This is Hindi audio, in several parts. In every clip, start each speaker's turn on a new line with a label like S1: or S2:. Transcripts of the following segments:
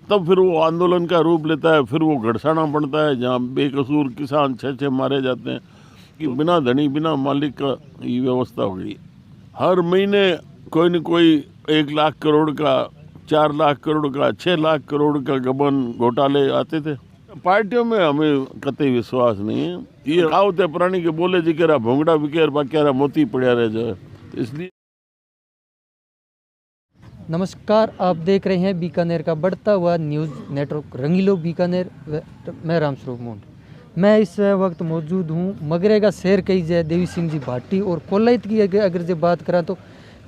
S1: तब फिर वो आंदोलन का रूप लेता है, फिर वो घड़साना बनता है जहाँ बेकसूर किसान 6-6 मारे जाते हैं कि बिना धनी बिना मालिक का ये व्यवस्था हो गई। हर महीने कोई न कोई 1 लाख करोड़ का, 4 लाख करोड़ का, 6 लाख करोड़ का गबन घोटाले आते थे। पार्टियों में हमें कतई विश्वास नहीं है। ये कहावत है पुरानी के बोले जिकेरा भोंगड़ा बिकेर बाक्यारा मोती पड़िया रह जाए, तो इसलिए।
S2: नमस्कार, आप देख रहे हैं बीकानेर का बढ़ता हुआ न्यूज़ नेटवर्क रंगीलो बीकानेर। मैं रामस्वरूप मूंड। मैं इस वक्त मौजूद हूँ मगरेगा शहर कही जाए देवी सिंह जी भाटी और कोलाइत की अगर जो बात करा तो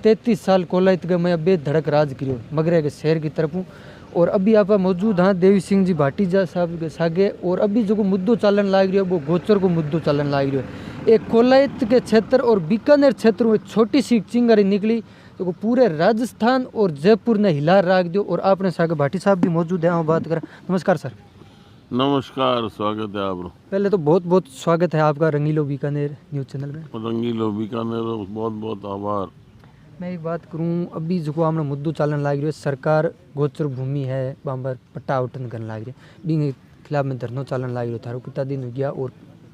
S2: 33 साल कोलाइत का मैं बेधड़क राज करियो मगरेगा शहर की तरफ हूँ। और अभी आप मौजूद हाँ देवी सिंह जी भाटी जा साहब सागे। और अभी जो मुद्दों चालन लाग रही है वो गोचर को मुद्दों चालन लाग रही है। एक कोलाइत के क्षेत्र और बीकानेर क्षेत्र में छोटी सी चिंगारी निकली तो पूरे राजस्थान और जयपुर ने हिला राख दियो। और आपने सागे भाटी साहब भी मौजूद है, बात करें। नमस्कार सर।
S1: नमस्कार, स्वागत है आप।
S2: पहले तो बहुत बहुत स्वागत है आपका रंगीलो बीकानेर न्यूज़ चैनल में।
S1: रंगीलो बीकानेर, बहुत बहुत आभार।
S2: मैं एक बात करूं, अभी जो हमने मुद्दों चालन लाग रही है, सरकार गोचर भूमि है वहाँ पर पट्टा आवटन करने लाग रही है, बी खिलाफ में धरनो चालन लाग रही है। थारो कितना दिन हो गया और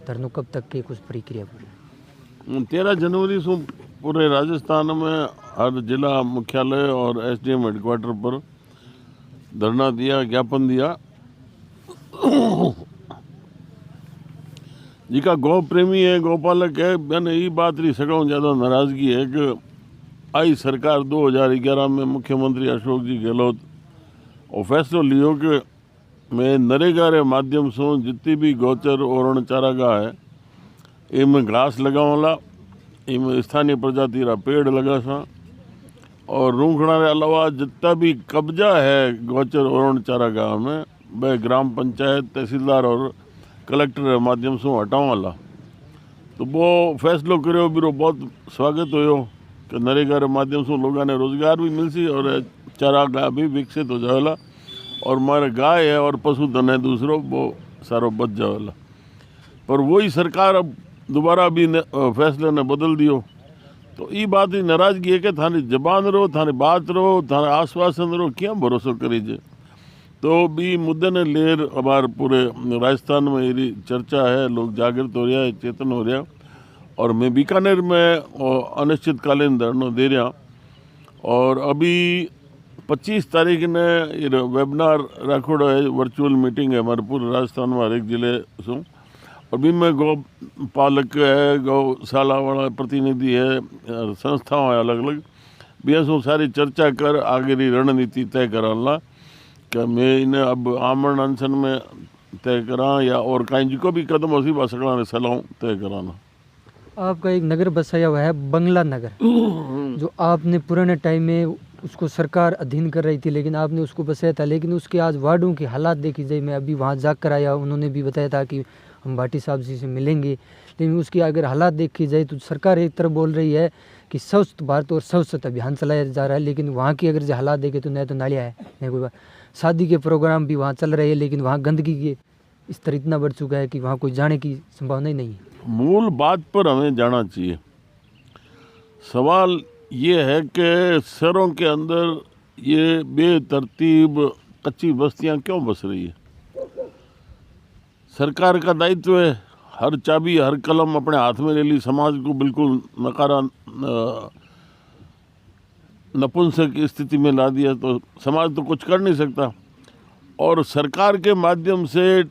S2: धरनो कब तक की कुछ प्रक्रिया पूरी?
S1: 13 जनवरी से पूरे राजस्थान में हर जिला मुख्यालय और एसडीएम हेडक्वार्टर पर धरना दिया, ज्ञापन दिया। जिका गौ प्रेमी है, गौपालक है, मैंने ये बात नहीं सकाऊँ ज़्यादा नाराज़गी है कि आई सरकार 2011 में मुख्यमंत्री अशोक जी गहलोत और फैसलो लियो कि मैं नरेगा रे माध्यम से जितनी भी गौचर और चारागाह है इनमें घास लगावला, इनमें स्थानीय प्रजाति रा पेड़ लगा सा, और रूखड़ा के अलावा जितना भी कब्जा है गौचर और चारागाह में वह ग्राम पंचायत, तहसीलदार और कलेक्टर के माध्यम से हटावला। तो वो फैसलो करो बिरो बहुत स्वागत हो कि नरेगा के माध्यम से लोगों ने रोजगार भी मिलसी और चारागाह भी विकसित हो जाएगा और हमारे गाय है और पशुधन है दूसरों वो सारो बच जाएगा। पर वही सरकार अब दोबारा भी फैसले ने बदल दियो। तो ये बात ही नाराजगी है कि थाने जबान रहो, थाने बात रहो, थाने आश्वासन रहो, क्या भरोसा करीजे। तो भी मुद्दे ने लेर हमारे पूरे राजस्थान में ये चर्चा है, लोग जागृत हो रहा है, चेतन हो रहा। और मैं बीकानेर में अनिश्चितकालीन धरना दे रहा और अभी 25 तारीख ने ये वेबिनार रखोड़ो है, वर्चुअल मीटिंग है हमारे पूरे राजस्थान में हर एक जिले से। और भी में गौ पालक है, गौशाला वाला प्रतिनिधि है, संस्थाओं है अलग अलग, भी ऐसा सारी चर्चा कर आगे की रणनीति तय कराना कि मैं इन्हें अब आमरण अनशन में तय करा या और कहीं जिको भी कदम उसी बसड़ा सलाह तय कराना।
S2: आपका एक नगर बसाया हुआ है बंगला नगर, जो आपने पुराने टाइम में उसको सरकार अधीन कर रही थी लेकिन आपने उसको बसाया था। लेकिन उसके आज वार्डों की हालात देखी जाए, मैं अभी वहाँ जाकर आया, उन्होंने भी बताया था कि हम भाटी साहब जी से मिलेंगे। लेकिन उसकी अगर हालात देखी जाए तो सरकार एक तरफ बोल रही है कि स्वच्छ भारत और स्वच्छता अभियान चलाया जा रहा है, लेकिन वहाँ की अगर जो हालात देखें तो न तो नालियाँ है, न कोई शादी के प्रोग्राम भी वहाँ चल रहे हैं, लेकिन वहाँ गंदगी के स्तर इतना बढ़ चुका है कि वहाँ कोई जाने की संभावना ही नहीं है।
S1: मूल बात पर हमें जाना चाहिए। सवाल ये है कि शहरों के अंदर ये बेतरतीब कच्ची बस्तियां क्यों बस रही है। सरकार का दायित्व है, हर चाबी हर कलम अपने हाथ में ले ली, समाज को बिल्कुल नकारा नपुंसक की स्थिति में ला दिया तो समाज तो कुछ कर नहीं सकता। और सरकार के माध्यम से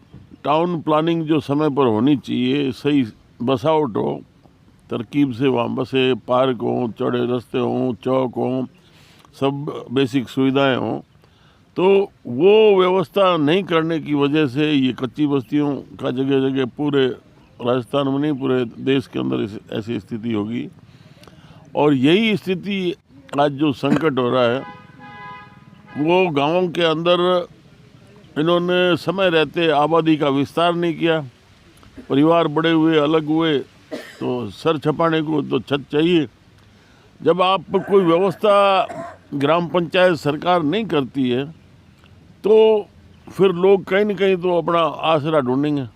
S1: टाउन प्लानिंग जो समय पर होनी चाहिए, सही बसावट हो, तरकीब से वहाँ बसे, पार्क हों, चौड़े रास्ते हों, चौक हों, सब बेसिक सुविधाएं हों, तो वो व्यवस्था नहीं करने की वजह से ये कच्ची बस्तियों का जगह जगह पूरे राजस्थान में नहीं पूरे देश के अंदर ऐसी स्थिति होगी। और यही स्थिति आज जो संकट हो रहा है वो गाँवों के अंदर इन्होंने समय रहते आबादी का विस्तार नहीं किया। परिवार बड़े हुए, अलग हुए, तो सर छपाने को तो छत चाहिए। जब आप कोई व्यवस्था ग्राम पंचायत सरकार नहीं करती है तो फिर लोग कहीं न कहीं तो अपना आसरा ढूंढेंगे।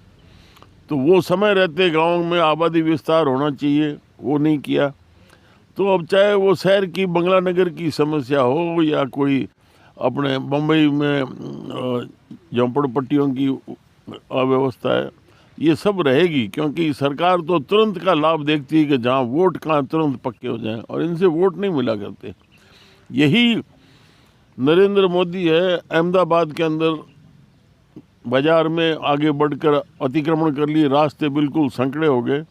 S1: तो वो समय रहते गाँव में आबादी विस्तार होना चाहिए, वो नहीं किया। तो अब चाहे वो शहर की बंगला नगर की समस्या हो या कोई अपने बम्बई में झोंपड़पट्टियों की अव्यवस्था है, ये सब रहेगी, क्योंकि सरकार तो तुरंत का लाभ देखती है कि जहाँ वोट कहाँ तुरंत पक्के हो जाएं, और इनसे वोट नहीं मिला करते। यही नरेंद्र मोदी है। अहमदाबाद के अंदर बाजार में आगे बढ़कर अतिक्रमण कर लिए, रास्ते बिल्कुल संकड़े हो गए।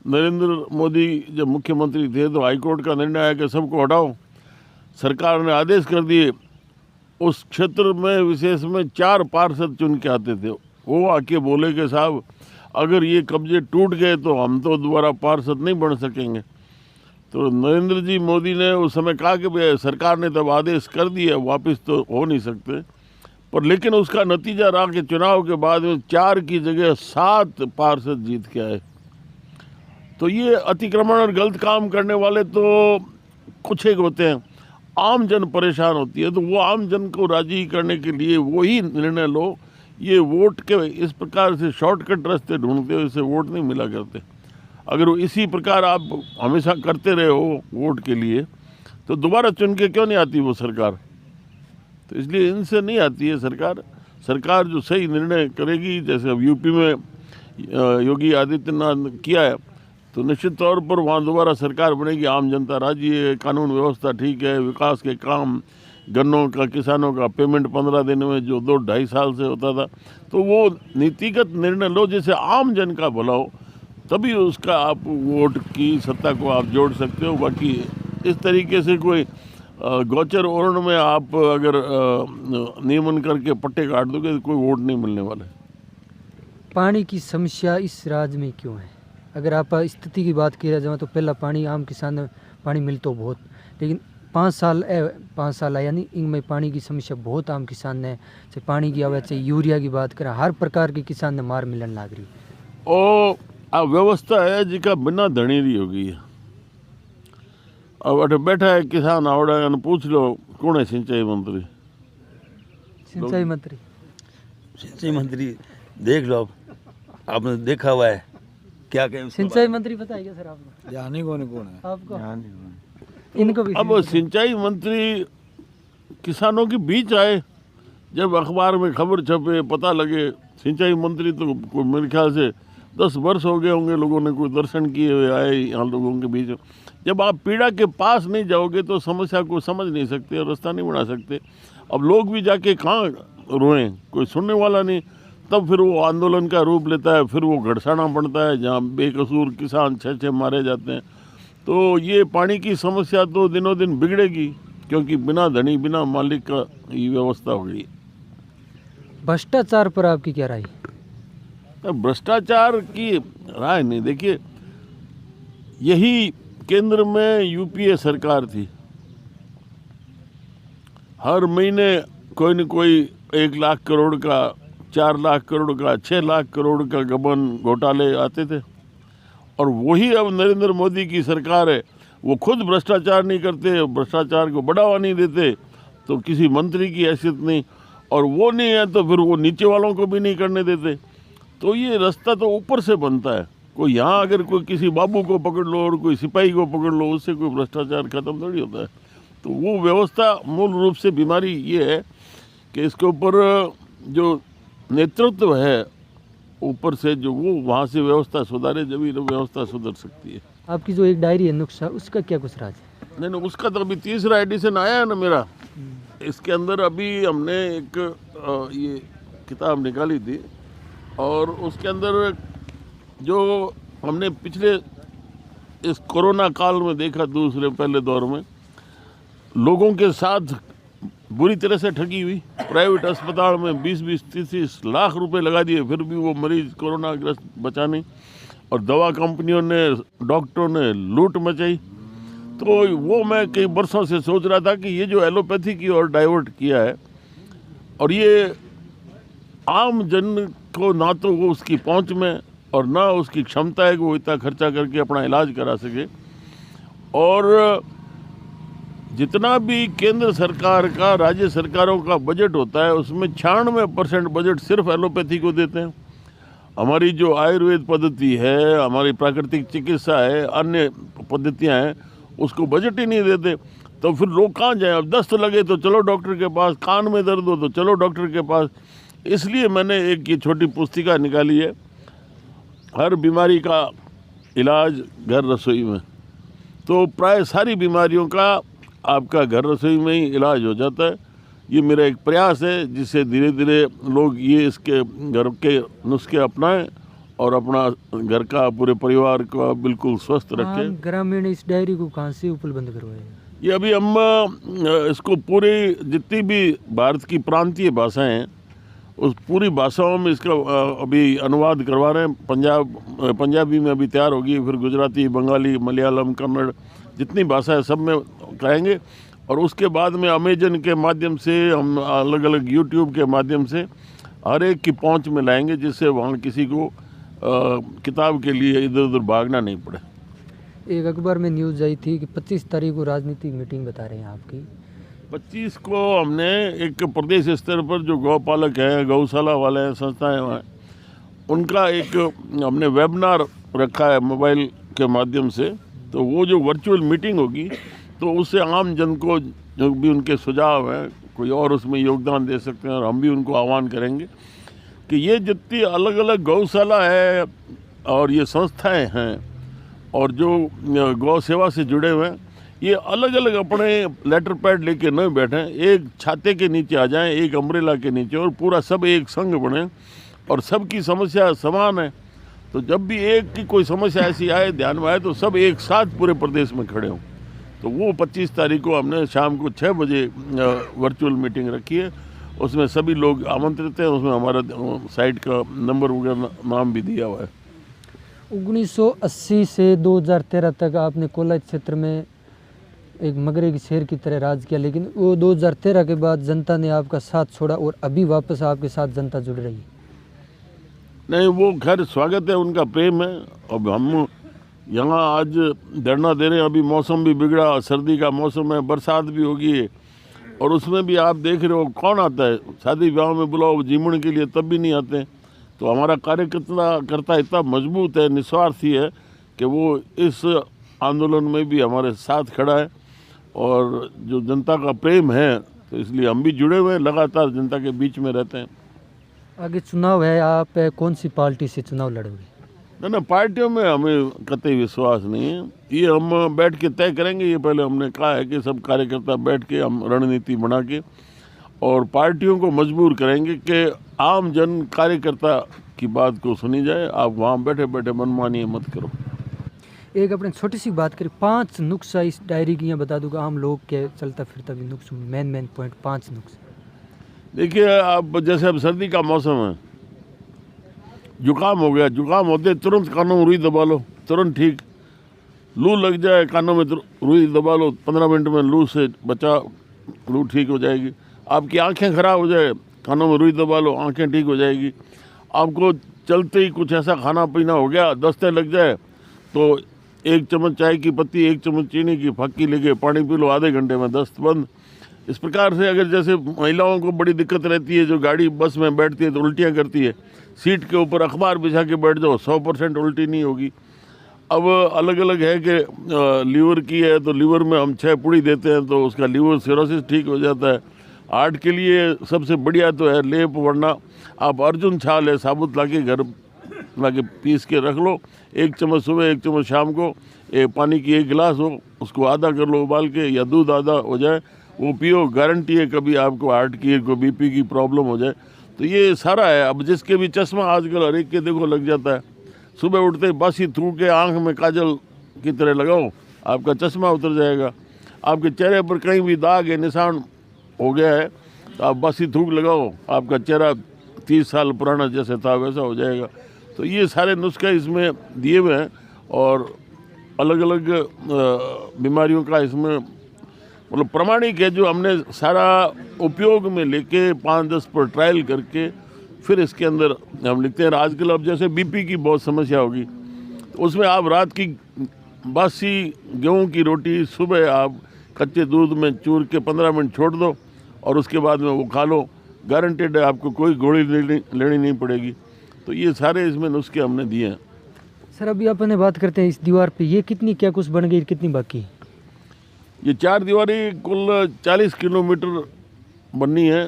S1: नरेंद्र मोदी जब मुख्यमंत्री थे तो हाईकोर्ट का निर्णय आया कि सबको हटाओ। सरकार ने आदेश कर दिए। उस क्षेत्र में विशेष में 4 पार्षद चुन के आते थे, वो आके बोले कि साहब अगर ये कब्जे टूट गए तो हम तो दोबारा पार्षद नहीं बन सकेंगे। तो नरेंद्र जी मोदी ने उस समय कहा कि भाई सरकार ने तब आदेश कर दिया, वापस तो हो नहीं सकते, पर लेकिन उसका नतीजा रहा कि चुनाव के बाद में 4 की जगह 7 पार्षद जीत के आए। तो ये अतिक्रमण और गलत काम करने वाले तो कुछ एक होते हैं, आम जन परेशान होती है, तो वो आम जन को राजी करने के लिए वही निर्णय लो। ये वोट के इस प्रकार से शॉर्टकट रास्ते ढूंढते हो, इससे वोट नहीं मिला करते। अगर इसी प्रकार आप हमेशा करते रहे हो वोट के लिए, तो दोबारा चुन के क्यों नहीं आती वो सरकार? तो इसलिए इनसे नहीं आती है सरकार। सरकार जो सही निर्णय करेगी, जैसे अब यूपी में योगी आदित्यनाथ किया है, तो निश्चित तौर पर वहाँ दोबारा सरकार बनेगी। आम जनता राजी है, कानून व्यवस्था ठीक है, विकास के काम, गन्नों का, किसानों का पेमेंट 15 दिन में जो 2-2.5 साल से होता था, तो वो नीतिगत निर्णय लो जिससे आम जन का भला हो, तभी उसका आप वोट की सत्ता को आप जोड़ सकते हो। बाकी इस तरीके से कोई गोचर ओरण में आप अगर नियमन करके पट्टे काट दोगे तो कोई वोट नहीं मिलने वाला है।
S2: पानी की समस्या इस राज्य में क्यों है? अगर आप स्थिति की बात किया जाए तो पहला पानी आम किसान पानी मिल तो बहुत, लेकिन 5 साल है यानी इनमें पानी की समस्या बहुत आम किसान ने, चाहे पानी की आवे चाहे यूरिया की बात करें, हर प्रकार के किसान ने मार मिलन लाग रही।
S1: और आ व्यवस्था है जिका बिना धनी रही हो गई है। अब अठे बैठा है किसान आवड़ा ने पूछ लो कौन है सिंचाई मंत्री?
S2: सिंचाई मंत्री,
S3: सिंचाई मंत्री देख लो, आपने देखा हुआ है क्या कहें।
S2: सिंचाई मंत्री बताइए सर आपको?
S3: जानी कौन है
S2: आपको इनको भी
S1: अब सिंचाई मंत्री किसानों के बीच आए, जब अखबार में खबर छपे, पता लगे सिंचाई मंत्री, तो कोई मेरे ख्याल से 10 वर्ष हो गए होंगे लोगों ने कोई दर्शन किए हुए आए यहाँ लोगों के बीच। जब आप पीड़ा के पास नहीं जाओगे तो समस्या को समझ नहीं सकते और रास्ता नहीं बना सकते। अब लोग भी जाके कहाँ रोएं, कोई सुनने वाला नहीं, तब फिर वो आंदोलन का रूप लेता है, फिर वो घड़साना बनता है जहाँ बेकसूर किसान 6 मारे जाते हैं। तो ये पानी की समस्या तो दिनों दिन बिगड़ेगी, क्योंकि बिना धनी बिना मालिक का ये व्यवस्था हो गई।
S2: भ्रष्टाचार पर आपकी क्या राय?
S1: भ्रष्टाचार की राय नहीं, देखिए यही केंद्र में यूपीए सरकार थी, हर महीने कोई न कोई 1 लाख करोड़ का, 4 लाख करोड़ का, 6 लाख करोड़ का गबन घोटाले आते थे। और वही अब नरेंद्र मोदी की सरकार है, वो खुद भ्रष्टाचार नहीं करते, भ्रष्टाचार को बढ़ावा नहीं देते, तो किसी मंत्री की हैसियत नहीं, और वो नहीं है तो फिर वो नीचे वालों को भी नहीं करने देते। तो ये रास्ता तो ऊपर से बनता है। कोई यहाँ अगर कोई किसी बाबू को पकड़ लो और कोई सिपाही को पकड़ लो, उससे कोई भ्रष्टाचार खत्म थोड़ी होता है। तो वो व्यवस्था मूल रूप से बीमारी ये है कि इसके ऊपर जो नेतृत्व है ऊपर से, जो वो वहाँ से व्यवस्था सुधारे, जब ही व्यवस्था सुधर सकती है।
S2: आपकी जो एक डायरी है नुस्खा, उसका क्या कुछ राज है?
S1: नहीं, उसका तो अभी 3रा एडिशन आया है ना मेरा। इसके अंदर अभी हमने एक ये किताब निकाली थी, और उसके अंदर जो हमने पिछले इस कोरोना काल में देखा, पहले दौर में लोगों के साथ बुरी तरह से ठगी हुई। प्राइवेट अस्पताल में 20-30 लाख रुपए लगा दिए, फिर भी वो मरीज कोरोना ग्रस्त बचा नहीं, और दवा कंपनियों ने, डॉक्टरों ने लूट मचाई। तो वो मैं कई वर्षों से सोच रहा था कि ये जो एलोपैथी की ओर डाइवर्ट किया है, और ये आम जन को ना तो वो उसकी पहुंच में और ना उसकी क्षमता है कि वो इतना खर्चा करके अपना इलाज करा सके। और जितना भी केंद्र सरकार का, राज्य सरकारों का बजट होता है, उसमें 96% बजट सिर्फ एलोपैथी को देते हैं। हमारी जो आयुर्वेद पद्धति है, हमारी प्राकृतिक चिकित्सा है, अन्य पद्धतियां हैं, उसको बजट ही नहीं देते। तो फिर लोग कहाँ जाएं? अब दस्त लगे तो चलो डॉक्टर के पास, कान में दर्द हो तो चलो डॉक्टर के पास। इसलिए मैंने एक ये छोटी पुस्तिका निकाली है, हर बीमारी का इलाज घर रसोई में। तो प्राय सारी बीमारियों का आपका घर रसोई में ही इलाज हो जाता है। ये मेरा एक प्रयास है जिससे धीरे धीरे लोग ये इसके घर के नुस्खे अपनाएं और अपना घर का पूरे परिवार को बिल्कुल स्वस्थ रखें।
S2: ग्रामीण इस डायरी को कहाँ से उपलब्ध करवाए?
S1: ये अभी हम इसको पूरी जितनी भी भारत की प्रांतीय भाषाएं हैं उस पूरी भाषाओं में इसका अभी अनुवाद करवा रहे हैं। पंजाबी में अभी तैयार होगी, फिर गुजराती, बंगाली, मलयालम, कन्नड़, जितनी भाषा है सब में कहेंगे। और उसके बाद में अमेजन के माध्यम से, हम अलग अलग यूट्यूब के माध्यम से हर एक की पहुंच में लाएंगे, जिससे वहाँ किसी को किताब के लिए इधर उधर भागना नहीं पड़े।
S2: एक अखबार में न्यूज़ आई थी कि 25 तारीख को राजनीतिक मीटिंग बता रहे हैं आपकी।
S1: 25 को हमने एक प्रदेश स्तर पर जो गौपालक हैं, गौशाला वाले हैं, संस्थाएं हैं, उनका एक हमने वेबिनार रखा है मोबाइल के माध्यम से। तो वो जो वर्चुअल मीटिंग होगी तो उससे आम जन को जो भी उनके सुझाव हैं, कोई और उसमें योगदान दे सकते हैं, और हम भी उनको आह्वान करेंगे कि ये जितनी अलग अलग गौशाला है और ये संस्थाएं हैं और जो गौ सेवा से जुड़े हुए हैं, ये अलग अलग अपने लेटर पैड लेके न बैठें, एक छाते के नीचे आ जाएं, एक अम्ब्रेला के नीचे, और पूरा सब एक संग बने और सबकी समस्या समान है। तो जब भी एक की कोई समस्या ऐसी आए, ध्यान में आए, तो सब एक साथ पूरे प्रदेश में खड़े हों। तो वो 25 तारीख को हमने शाम को 6 बजे वर्चुअल मीटिंग रखी है। उसमें सभी लोग आमंत्रित हैं। उसमें हमारा साइट का नंबर वगैरह नाम भी दिया हुआ है।
S2: 1980 से 2013 तक आपने कोलायत क्षेत्र में एक मगरे की शेर की तरह राज किया, लेकिन वो 2013 के बाद जनता ने आपका साथ छोड़ा और अभी वापस आपके साथ जनता जुड़ रही है।
S1: नहीं, वो खैर स्वागत है, उनका प्रेम है। अब हम यहाँ आज धरना दे रहे हैं, अभी मौसम भी बिगड़ा, सर्दी का मौसम है, बरसात भी होगी, और उसमें भी आप देख रहे हो कौन आता है शादी ब्याह में, बुलाओ जीमण के लिए तब भी नहीं आते। तो हमारा कार्यकर्ता इतना मजबूत है, निस्वार्थी है कि वो इस आंदोलन में भी हमारे साथ खड़ा है। और जो जनता का प्रेम है तो इसलिए हम भी जुड़े हुए हैं, लगातार जनता के बीच में रहते हैं।
S2: आगे चुनाव है, आप कौन सी पार्टी से चुनाव लड़ोगे?
S1: ना पार्टियों में हमें कतई विश्वास नहीं है, ये हम बैठ के तय करेंगे। ये पहले हमने कहा है कि सब कार्यकर्ता बैठ के हम रणनीति बना के और पार्टियों को मजबूर करेंगे कि आम जन कार्यकर्ता की बात को सुनी जाए, आप वहाँ बैठे बैठे मनमानी मत करो।
S2: एक अपने छोटी सी बात करें, 5 नुस्खा इस डायरी की, यहाँ बता दूंगा आम लोग के चलता फिरता भी नुस्ख, मेन पॉइंट 5 नुस्ख।
S1: देखिए, आप जैसे अब सर्दी का मौसम है, जुकाम हो गया, जुकाम होते तुरंत कानों में रुई दबा लो, तुरंत ठीक। लू लग जाए, कानों में रुई दबा लो, 15 मिनट में लू से बचा, लू ठीक हो जाएगी। आपकी आंखें खराब हो जाए, कानों में रुई दबा लो, आंखें ठीक हो जाएगी। आपको चलते ही कुछ ऐसा खाना पीना हो गया, दस्ते लग जाए, तो 1 चम्मच चाय की पत्ती, 1 चम्मच चीनी की फक्की लेके पानी पी लो, आधे घंटे में दस्त बंद। इस प्रकार से अगर जैसे महिलाओं को बड़ी दिक्कत रहती है, जो गाड़ी बस में बैठती है तो उल्टियाँ करती है, सीट के ऊपर अखबार बिछा के बैठ जाओ, 100% उल्टी नहीं होगी। अब अलग अलग है कि लीवर की है तो लीवर में हम 6 पुड़ी देते हैं तो उसका लीवर सिरोसिस ठीक हो जाता है। हार्ट के लिए सबसे बढ़िया तो है लेप, वरना आप अर्जुन छाल है साबुत लाके घर लाके पीस के रख लो, 1 चम्मच सुबह 1 चम्मच शाम को, पानी की 1 गिलास हो, उसको आधा कर लो उबाल के, या दूध आधा हो जाए वो पियो, गारंटी है कभी आपको हार्ट की, कोई बीपी की प्रॉब्लम हो जाए। तो ये सारा है। अब जिसके भी चश्मा आजकल हर एक के देखो लग जाता है, सुबह उठते बासी थूक के आँख में काजल की तरह लगाओ, आपका चश्मा उतर जाएगा। आपके चेहरे पर कहीं भी दाग है, निशान हो गया है, तो आप बासी थूक लगाओ, आपका चेहरा 30 साल पुराना जैसे था वैसा हो जाएगा। तो ये सारे नुस्खे इसमें दिए हुए हैं और अलग अलग बीमारियों का इसमें मतलब प्रमाणिक है, जो हमने सारा उपयोग में लेके 5-10 पर ट्रायल करके फिर इसके अंदर हम लिखते हैं। आजकल अब जैसे बीपी की बहुत समस्या होगी, तो उसमें आप रात की बासी गेहूं की रोटी सुबह आप कच्चे दूध में चूर के 15 मिनट छोड़ दो और उसके बाद में वो खा लो, गारंटेड है आपको कोई गोली लेनी नहीं पड़ेगी। तो ये सारे इसमें नुस्खे हमने दिए हैं।
S2: सर अभी अपन बात करते हैं इस दीवार पे, ये कितनी क्या कुछ बन गई, कितनी बाकी?
S1: ये 4 दीवारी कुल 40 किलोमीटर बननी है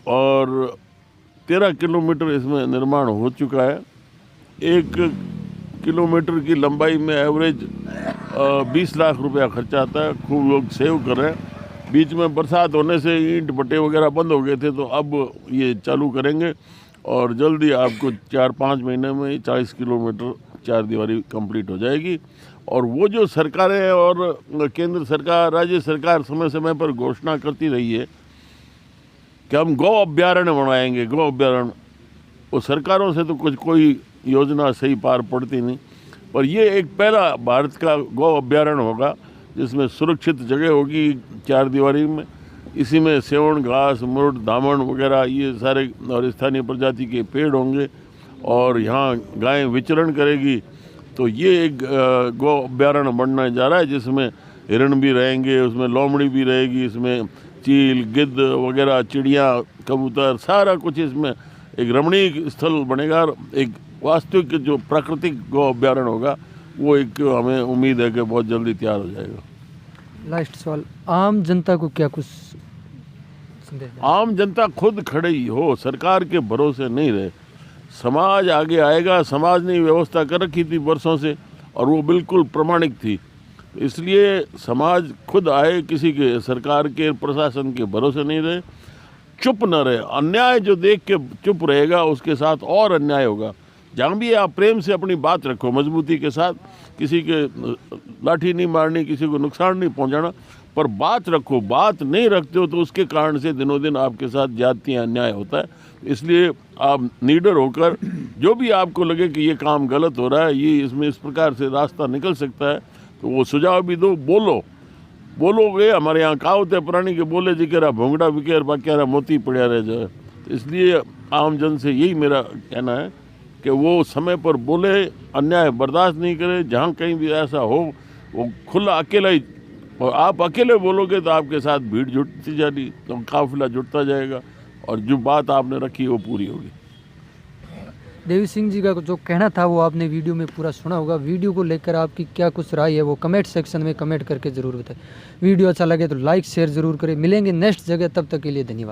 S1: और 13 किलोमीटर इसमें निर्माण हो चुका है। 1 किलोमीटर की लंबाई में एवरेज 20 लाख रुपया खर्चा आता है। खूब लोग सेव कर रहे हैं। बीच में बरसात होने से ईंट भट्टे वगैरह बंद हो गए थे, तो अब ये चालू करेंगे और जल्दी आपको 4-5 महीने में 40 किलोमीटर 4 दीवारी कंप्लीट हो जाएगी। और वो जो सरकारें और केंद्र सरकार, राज्य सरकार समय समय पर घोषणा करती रही है कि हम गौ अभ्यारण्य बनाएंगे, गौ अभ्यारण्य, वो सरकारों से तो कोई योजना सही पार पड़ती नहीं, पर ये एक पहला भारत का गौ अभ्यारण्य होगा जिसमें सुरक्षित जगह होगी 4 दीवारी में। इसी में सेवण घास, मुर्ड, दामन वगैरह ये सारे और स्थानीय प्रजाति के पेड़ होंगे और यहाँ गायें विचरण करेगी। तो ये एक गौ अभ्यारण्य बनने जा रहा है जिसमें हिरण भी रहेंगे, उसमें लोमड़ी भी रहेगी, इसमें चील, गिद्ध वगैरह, चिड़िया, कबूतर, सारा कुछ इसमें एक रमणीय स्थल बनेगा। एक वास्तविक जो प्राकृतिक गौ अभ्यारण्य होगा वो एक हमें उम्मीद है कि बहुत जल्दी तैयार हो जाएगा।
S2: लास्ट सवाल, आम जनता को क्या कुछ संदेश दें?
S1: आम जनता खुद खड़ी हो, सरकार के भरोसे नहीं रहे। समाज आगे आएगा। समाज ने व्यवस्था कर रखी थी वर्षों से और वो बिल्कुल प्रमाणिक थी, इसलिए समाज खुद आए, किसी के सरकार के प्रशासन के भरोसे नहीं रहे, चुप न रहे। अन्याय जो देख के चुप रहेगा उसके साथ और अन्याय होगा। जहाँ भी आप प्रेम से अपनी बात रखो, मजबूती के साथ, किसी के लाठी नहीं मारनी, किसी को नुकसान नहीं पहुँचाना, पर बात रखो। बात नहीं रखते हो तो उसके कारण से दिनों दिन आपके साथ ज्यादतियाँ, अन्याय होता है। इसलिए आप निडर होकर, जो भी आपको लगे कि ये काम गलत हो रहा है, ये इसमें इस प्रकार से रास्ता निकल सकता है, तो वो सुझाव भी दो। बोलोगे, हमारे यहाँ कहावत है पुरानी के बोले जिकेरा भोंगड़ा बिकेर बाक्यारा मोती पड़ा रह जाए। इसलिए आम जन से यही मेरा कहना है कि वो समय पर बोले, अन्याय बर्दाश्त नहीं करे। जहाँ कहीं भी ऐसा हो वो खुला अकेला ही, और आप अकेले बोलोगे तो आपके साथ भीड़ जुटती जाएगी, तो काफिला जुटता जाएगा और जो बात आपने रखी वो पूरी होगी।
S2: देवी सिंह जी का जो कहना था वो आपने वीडियो में पूरा सुना होगा। वीडियो को लेकर आपकी क्या कुछ राय है वो कमेंट सेक्शन में कमेंट करके ज़रूर बताएं। वीडियो अच्छा लगे तो लाइक शेयर ज़रूर करें। मिलेंगे नेक्स्ट जगह, तब तक के लिए धन्यवाद।